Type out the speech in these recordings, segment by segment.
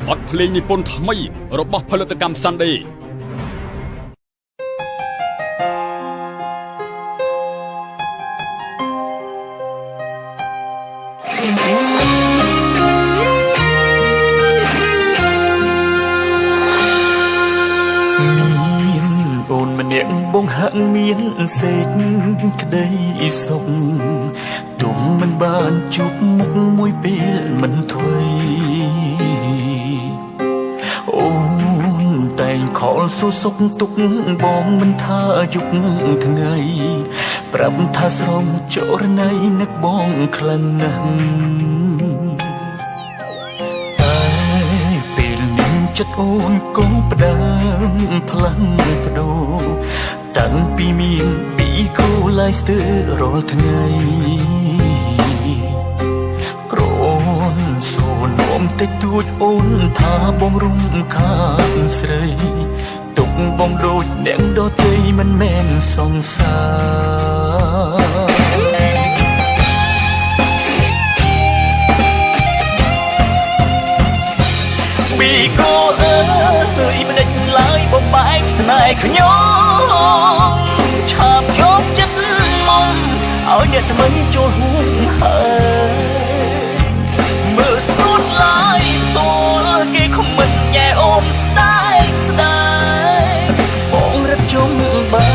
បទភ្លេងនិពន្ធថ្មីរបស់ផលិតកម្ម Sunday អូនម្នាក់បងហាក់មានសេចក្តីសុខទុំមិនបានជួបមុខមួយពេលមិនធ្វេអូនតែងខលសួរសុខទុក្ខបងមិនថាយប់ថ្ងៃប្រាប់ថាស្រងចរណៃនឹកបងខ្លាំងណាស់ចិត្តអូនក៏ផ្ដើមផ្លាំងបដូរតាំងពីមានពីគូឡាយស្ទើររាល់ថ្ងៃក្រនសួរនោមតិចតួចអូនថាបងរំខានស្រីទុកបងដូចអ្នកដទៃមិនមែនសង្សារពីគូអើយមិនដេញឡើយបំបែកស្នេហ៍ខ្ញុំឆាបយកចិត្តមកឲ្យអ្នកថ្មីចូលហួងហើយមើលស្ងួតឡើយតលគេខំមិនញ៉ែអូនស្ដាយស្ដាយបងរត់ជុំបែ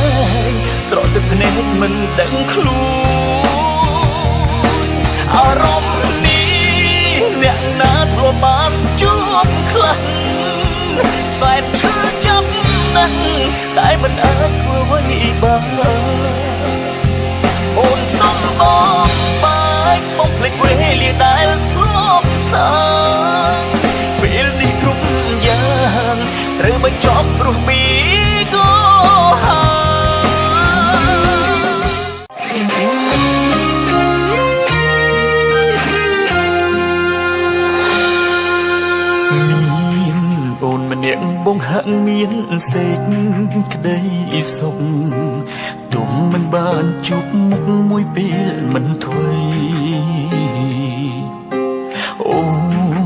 កស្រក់ទឹកភ្នែកមិនដឹងខ្លួនអារម្មណ៍នេះអ្នកណាធ្លាប់បានជួបខ្លះសែនឈឺចាប់ណាស់តែមិនអាចធ្វើអ្វីបានអូនសុំបងបែកបងភ្លេចវេលាដែលធ្លាប់សាងពេលនេះគ្រប់យ៉ាងត្រូវបញ្ចប់ព្រោះពីគូអូនម្នាក់បងហាក់មានសេចក្តីសុខទុំមិនបានជួបមុខមួយពេលមិនធ្វេអូ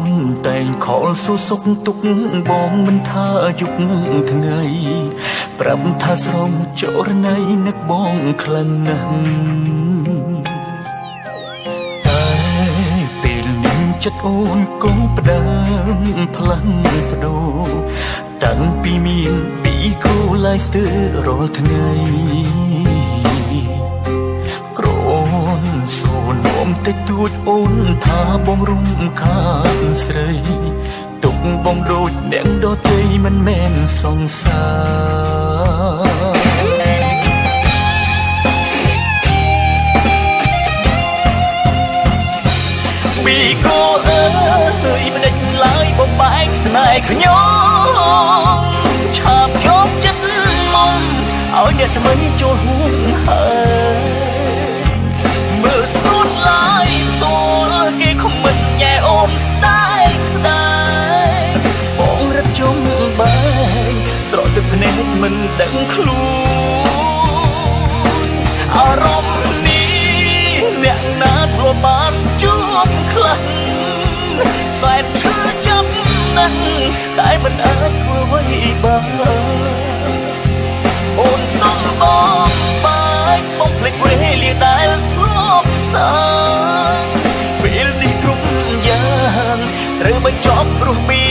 នតែងខលសួរសុខទុក្ខបងមិនថាយប់ថ្ងៃប្រាប់ថាស្រងចរណៃនឹកបងខ្លាំងណាស់ចិត្តអូនក៏ផ្ដើមផ្លាំងបដូរតាំងពីមានពីគូឡាយស្ទើររាល់ថ្ងៃក្រនសួរនោមតិចតួចអូនថាបងរំខានស្រីទុកបងដូចអ្នកដទៃមិនមែនសង្សារពីគូអើយមិនដេញឡើយបំបែកស្នេហ៍ខ្ញុំឆាបយកចិត្តមកឲ្យអ្នកថ្មីចូលហួងហើយមើលស្ងួតឡើយតលគេខំមិនញ៉ែអូនស្ដាយស្ដាយបងរត់ជុំបែកស្រក់ទឹកភ្នែកមិនដឹងខ្លួនអារម្មណ៍នេះអ្នកណាធ្លាប់បានជួបខ្លះសែនឈឺចាប់ណាស់តែមិនអាចធ្វើអ្វីបានអូនសុំបងបែកបងភ្លេចវេលាដែលធ្លាប់សាងពេលនេះគ្រប់យ៉ាងត្រូវបញ្ចប់ព្រោះពី